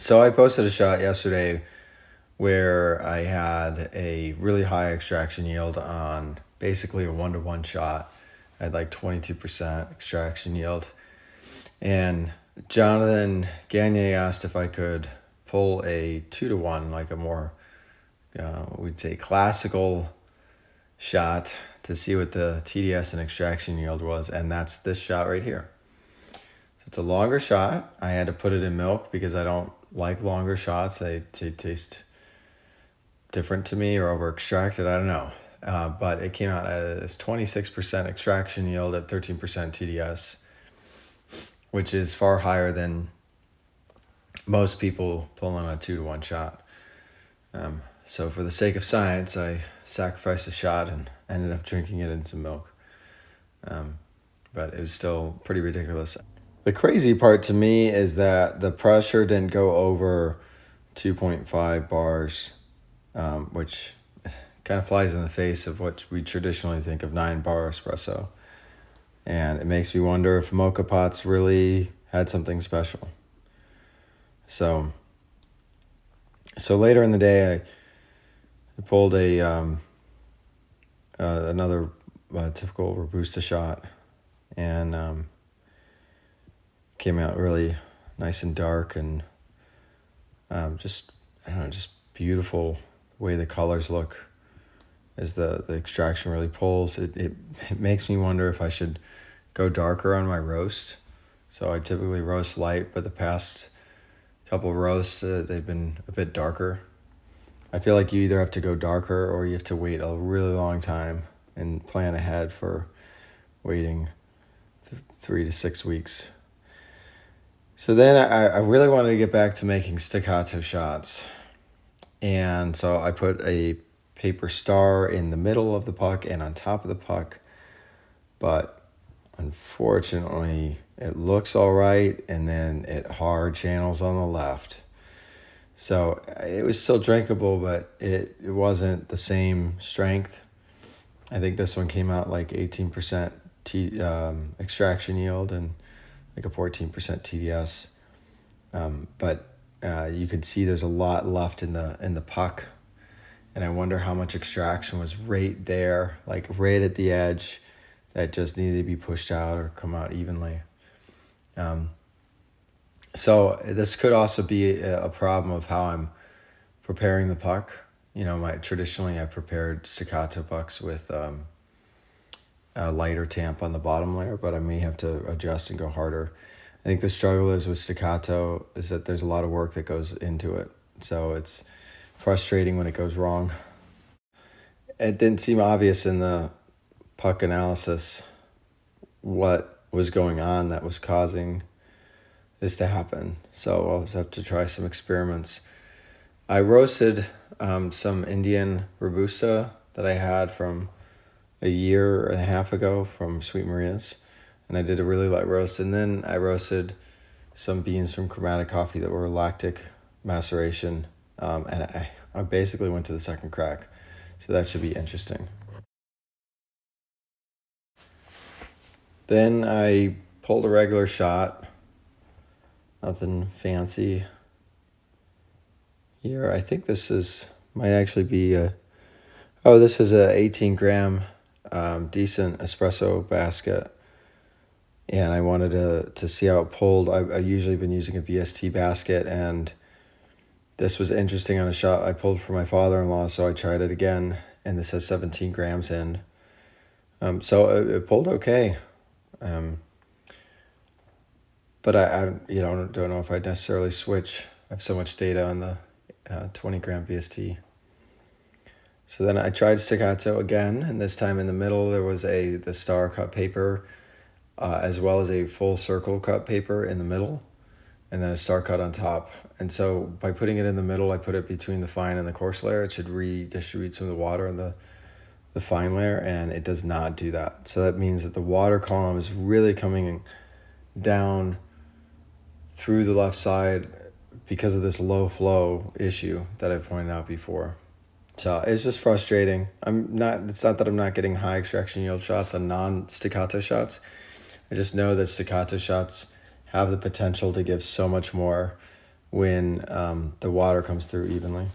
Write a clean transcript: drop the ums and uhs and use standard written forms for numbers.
So I posted a shot yesterday where I had a really high extraction yield on basically a 1-to-1 shot. I had like 22% extraction yield. And Jonathan Gagne asked if I could pull a 2-to-1, like a more, we'd say classical shot to see what the TDS and extraction yield was. And that's this shot right here. So it's a longer shot. I had to put it in milk because I don't like longer shots. They taste different to me or over extracted. I don't know. But it came out as 26% extraction yield at 13% TDS, which is far higher than most people pulling a 2-to-1 shot. So for the sake of science, I sacrificed a shot and ended up drinking it in some milk. But it was still pretty ridiculous. The crazy part to me is that the pressure didn't go over 2.5 bars, which kind of flies in the face of what we traditionally think of 9-bar espresso. And it makes me wonder if mocha pots really had something special. So later in the day, I pulled another typical Robusta shot, and came out really nice and dark, and just beautiful way the colors look as the extraction really pulls. It makes me wonder if I should go darker on my roast. So I typically roast light, but the past couple of roasts, they've been a bit darker. I feel like you either have to go darker or you have to wait a really long time and plan ahead for waiting 3 to 6 weeks. So then I really wanted to get back to making staccato shots. And so I put a paper star in the middle of the puck and on top of the puck. But unfortunately, it looks all right, and then it hard channels on the left. So it was still drinkable, but it wasn't the same strength. I think this one came out like 18% extraction yield and like a 14% TDS. But you could see there's a lot left in the puck. And I wonder how much extraction was right there, like right at the edge, that just needed to be pushed out or come out evenly. So this could also be a problem of how I'm preparing the puck. Traditionally I prepared staccato pucks with a lighter tamp on the bottom layer, but I may have to adjust and go harder. I think the struggle is with staccato is that there's a lot of work that goes into it. So it's frustrating when it goes wrong. It didn't seem obvious in the puck analysis what was going on that was causing this to happen. So I'll have to try some experiments. I roasted some Indian Robusta that I had from a year and a half ago from Sweet Maria's, and I did a really light roast. And then I roasted some beans from Chromatic Coffee that were lactic maceration, and I basically went to the second crack. So that should be interesting. Then I pulled a regular shot, nothing fancy here. I think this might actually be this is a 18-gram Decent Espresso basket, and I wanted to see how it pulled. I've usually been using a VST basket, and this was interesting on a shot I pulled for my father-in-law, so I tried it again, and this has 17 grams in. So it pulled okay. But I don't know if I'd necessarily switch. I have so much data on the 20-gram VST. So then I tried staccato again, and this time in the middle there was the star cut paper, as well as a full circle cut paper in the middle, and then a star cut on top. And so by putting it in the middle, I put it between the fine and the coarse layer. It should redistribute some of the water in the fine layer, and it does not do that. So that means that the water column is really coming down through the left side because of this low flow issue that I pointed out before. So it's just frustrating. It's not that I'm not getting high extraction yield shots on non-staccato shots. I just know that staccato shots have the potential to give so much more when the water comes through evenly.